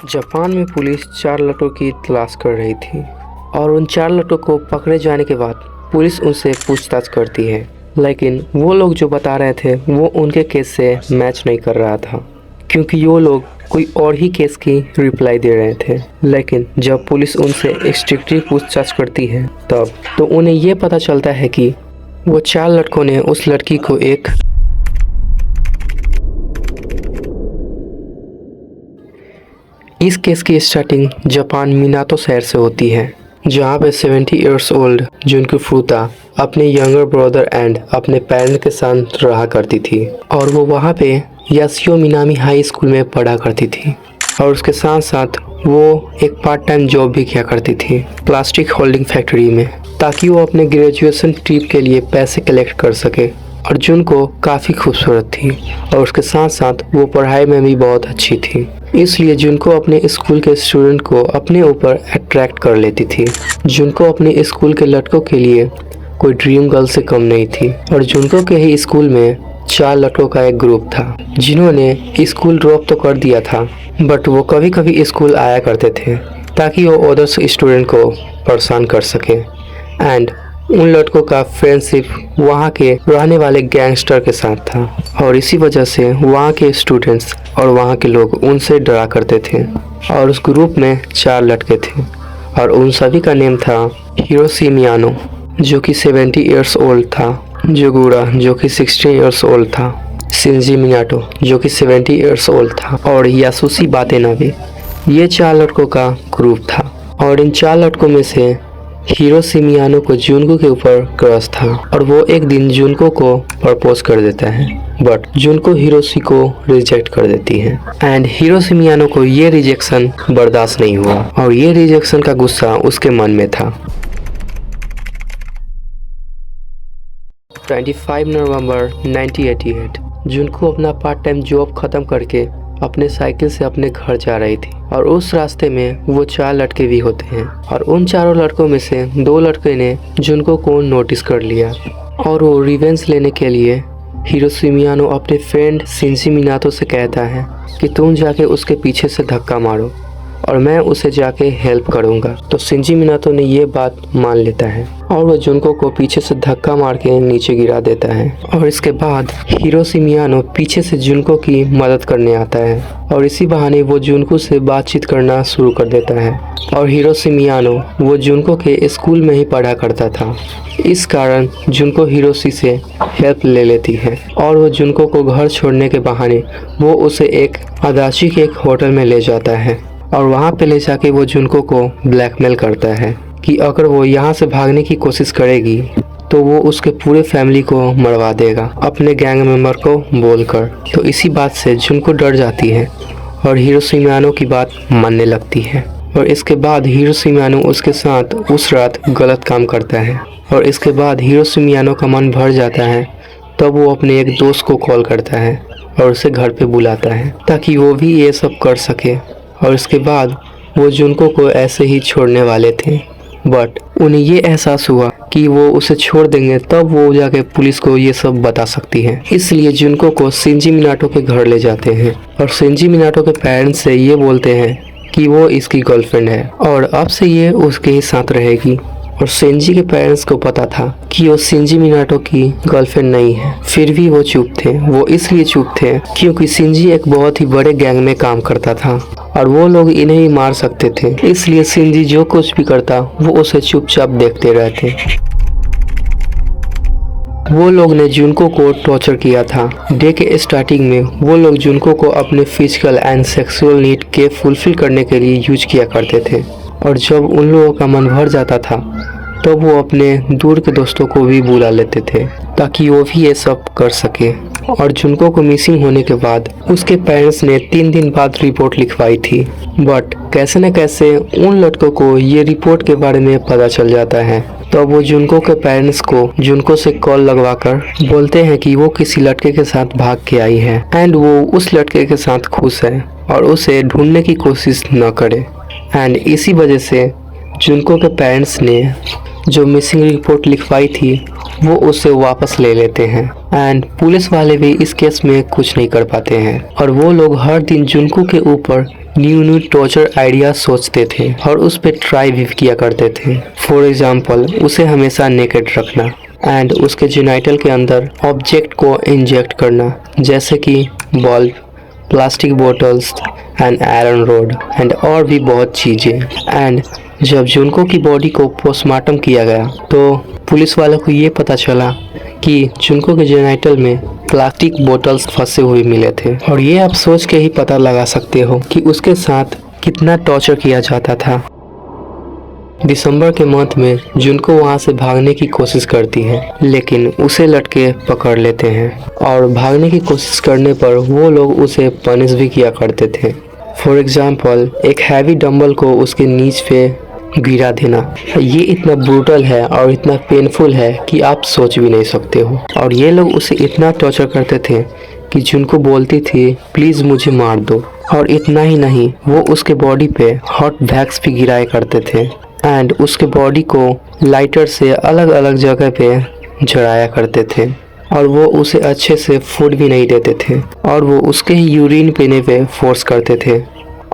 Japan में police 4 लड़कों की तलाश कर रही थी और उन 4 लड़कों को पकड़े जाने के बाद पुलिस उनसे पूछताछ करती है, लेकिन वो लोग जो बता रहे थे वो उनके केस से मैच नहीं कर रहा था, क्योंकि वो लोग कोई और ही केस की रिप्लाई दे रहे थे। लेकिन जब पुलिस उनसे स्ट्रिक्टली पूछताछ करती है तब तो उन्हें ये पता चलता है कि वो 4 लड़कों ने उस लड़की को इस केस की स्टार्टिंग जापान मिनातो शहर से होती है, जहाँ पे 70 इयर्स ओल्ड जुनको फुरुता अपने यंगर ब्रदर एंड अपने पेरेंट के साथ रहा करती थी और वो वहाँ पे यासियो मिनामी हाई स्कूल में पढ़ा करती थी और उसके साथ साथ वो एक पार्ट टाइम जॉब भी किया करती थी प्लास्टिक होल्डिंग फैक्ट्री में, ताकि वो अपने ग्रेजुएशन ट्रिप के लिए पैसे कलेक्ट कर सके। और जुनको काफ़ी खूबसूरत थी और उसके साथ साथ वो पढ़ाई में भी बहुत अच्छी थी, इसलिए जुनको अपने स्कूल के स्टूडेंट को अपने ऊपर अट्रैक्ट कर लेती थी। जुनको अपने स्कूल के लड़कों के लिए कोई ड्रीम गर्ल से कम नहीं थी और जुनको के ही स्कूल में 4 लड़कों का एक ग्रुप था जिन्होंने स्कूल ड्रॉप तो कर दिया था, बट वो कभी कभी स्कूल आया करते थे ताकि वो अदर्स स्टूडेंट को परेशान कर सके। एंड उन लड़कों का फ्रेंडशिप वहाँ के रहने वाले गैंगस्टर के साथ था और इसी वजह से वहाँ के स्टूडेंट्स और वहाँ के लोग उनसे डरा करते थे। और उस ग्रुप में 4 लड़के थे और उन सभी का नेम था हिरोशी मियानो जो कि 70 इयर्स ओल्ड था, जोगुरा जो कि 16 इयर्स ओल्ड था, शिंजी मिनाटो जो कि 70 इयर्स ओल्ड था और यासुशी वातानाबे। ये 4 लड़कों का ग्रुप था और इन 4 लड़कों में से हिरोशी मियानो को जुनको के ऊपर क्रश था और वो एक दिन जुनको को प्रपोज कर देता है, बट जुनको हिरोशी को रिजेक्ट कर देती है। एंड हिरोशी मियानो को ये रिजेक्शन बर्दाश्त नहीं हुआ और ये रिजेक्शन का गुस्सा उसके मन में था। 25 नवंबर 1988 जुनको अपना पार्ट टाइम जॉब खत्म करके अपने साइकिल से अपने घर जा रही थी और उस रास्ते में वो 4 लड़के भी होते हैं और उन चारों लड़कों में से 2 लड़के ने जुनको को नोटिस कर लिया और वो रिवेंज लेने के लिए हिरोशी मियानो अपने फ्रेंड शिंजी मिनातो से कहता है कि तुम जाके उसके पीछे से धक्का मारो और मैं उसे जाके हेल्प करूंगा। तो शिंजी मिनातो ने ये बात मान लेता है और वो जुनको को पीछे से धक्का मार के नीचे गिरा देता है और इसके बाद हिरोशी मियानो पीछे से जुनको की मदद करने आता है और इसी बहाने वो जुनको से बातचीत करना शुरू कर देता है। और हिरोशी मियानो वो जुनको के स्कूल में ही पढ़ा करता था, इस कारण जुनको हिरोशी से हेल्प ले लेती है और वो जुनको को घर छोड़ने के बहाने वो उसे एक अदाची के एक होटल में ले जाता है और वहाँ पे ले जाके वो जुनको को ब्लैकमेल करता है कि अगर वो यहाँ से भागने की कोशिश करेगी तो वो उसके पूरे फैमिली को मरवा देगा अपने गैंग मेंबर को बोलकर। तो इसी बात से जुनको डर जाती है और हिरोशी मियानो की बात मानने लगती है और इसके बाद हिरोशी मियानो उसके साथ उस रात गलत काम करता है और इसके बाद हिरोशी मियानो का मन भर जाता है। तब वो अपने एक दोस्त को कॉल करता है और उसे घर पे बुलाता है ताकि वो भी ये सब कर सके और इसके बाद वो जुनको को ऐसे ही छोड़ने वाले थे, बट उन्हें ये एहसास हुआ कि वो उसे छोड़ देंगे तब वो जाके पुलिस को ये सब बता सकती है। इसलिए जुनको को शिंजी मिनाटो के घर ले जाते हैं और शिंजी मिनाटो के पेरेंट्स से ये बोलते हैं कि वो इसकी गर्लफ्रेंड है और अब से ये उसके ही साथ रहेगी। और शिंजी के पेरेंट्स को पता था कि वो शिंजी मिनाटो की गर्लफ्रेंड नहीं है, फिर भी वो चुप थे। वो इसलिए चुप थे क्योंकि शिंजी एक बहुत ही बड़े गैंग में काम करता था और वो लोग इन्हें ही मार सकते थे, इसलिए शिंजी जो कुछ भी करता वो उसे चुपचाप देखते रहते। वो लोग ने जुनको को टॉर्चर किया था। डे के स्टार्टिंग में वो लोग जुनको को अपने फिजिकल एंड सेक्सुअल नीड के फुलफिल करने के लिए यूज किया करते थे और जब उन लोगों का मन भर जाता था तब वो अपने दूर के दोस्तों को भी बुला लेते थे ताकि वो भी ये सब कर सके। और जुनको को मिसिंग होने के बाद उसके पेरेंट्स ने 3 दिन बाद रिपोर्ट लिखवाई थी, बट कैसे न कैसे उन लड़कों को ये रिपोर्ट के बारे में पता चल जाता है। तब वो जुनको के पेरेंट्स को जुनको से कॉल लगवाकर बोलते हैं कि वो किसी लड़के के साथ भाग के आई है एंड वो उस लड़के के साथ खुश है और उसे ढूंढने की कोशिश न करे। एंड इसी वजह से जुनको के पेरेंट्स ने जो मिसिंग रिपोर्ट लिखवाई थी वो उसे वापस ले लेते हैं एंड पुलिस वाले भी इस केस में कुछ नहीं कर पाते हैं और वो लोग हर दिन जुनको के ऊपर न्यू टॉर्चर आइडिया सोचते थे और उस पर ट्राई भी किया करते थे। फॉर एग्जाम्पल उसे हमेशा नेकेड रखना एंड उसके जेनाइटल के अंदर ऑब्जेक्ट को इंजेक्ट करना, जैसे कि bulb, plastic bottles and iron rod and और भी बहुत चीज़ें। एंड जब जुनको की बॉडी को पोस्टमार्टम किया गया तो पुलिस वालों को ये पता चला कि जुनको के जेनाइटल में प्लास्टिक बोतल्स फंसे हुए मिले थे और ये आप सोच के ही पता लगा सकते हो कि उसके साथ कितना टॉर्चर किया जाता था। दिसंबर के मंथ में जुनको वहाँ से भागने की कोशिश करती है लेकिन उसे लड़के पकड़ लेते हैं और भागने की कोशिश करने पर वो लोग उसे पनिश भी किया करते थे। फॉर एग्जाम्पल एक हैवी डंबल को उसके नीच पे गिरा देना, ये इतना ब्रूटल है और इतना पेनफुल है कि आप सोच भी नहीं सकते हो। और ये लोग उसे इतना टॉर्चर करते थे कि जुनको बोलती थी प्लीज़ मुझे मार दो। और इतना ही नहीं, वो उसके बॉडी पे हॉट वैक्स भी गिराया करते थे एंड उसके बॉडी को लाइटर से अलग अलग जगह पे जलाया करते थे और वो उसे अच्छे से फूड भी नहीं देते थे और वो उसके ही यूरिन पीने पे फोर्स करते थे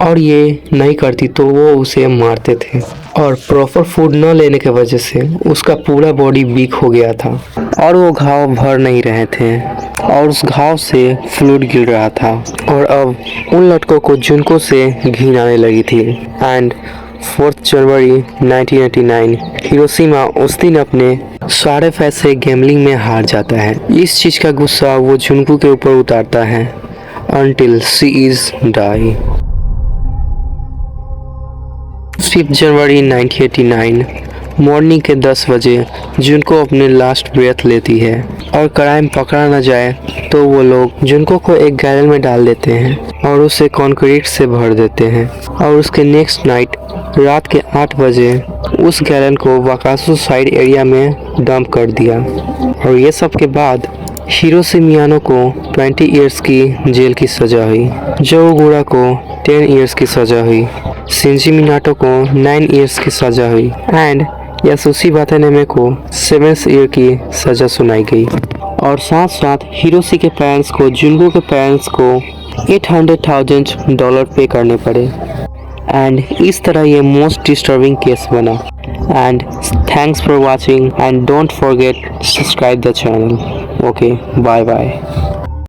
और ये नहीं करती तो वो उसे मारते थे। और प्रॉपर फूड न लेने की वजह से उसका पूरा बॉडी वीक हो गया था और वो घाव भर नहीं रहे थे और उस घाव से फ्लूइड गिर रहा था और अब उन लड़कों को जुनको से घिन आने लगी थी। एंड 4 जनवरी 1989 हिरोशिमा उस दिन अपने सारे पैसे गैम्बलिंग में हार जाता है। इस चीज़ का गुस्सा वो जुनको के ऊपर उतारता है until she is die। 5 January 1989 morning के 10 बजे जुनको अपने लास्ट ब्रेथ लेती है और क्राइम पकड़ा न जाए तो वो लोग जुनको को एक गैलन में डाल देते हैं और उसे कंक्रीट से भर देते हैं और उसके नेक्स्ट नाइट रात के 8 बजे उस गैलन को वाकासु साइड एरिया में डंप कर दिया। और ये सब के बाद हिरोशी मियानो को 20 इयर्स की जेल की सज़ा हुई, जो ओगुरा को 10 इयर्स की सज़ा हुई, शिंजी मिनाटो को 9 इयर्स की सज़ा हुई एंड यासुशी वातानाबे को 7 ईयर की सज़ा सुनाई गई। और साथ साथ हिरोशी के पेरेंट्स को जुनको के पेरेंट्स को $800,000 पे करने पड़े। एंड इस तरह ये मोस्ट डिस्टर्बिंग केस बना। And thanks for watching and don't forget subscribe the channel. Okay, bye bye.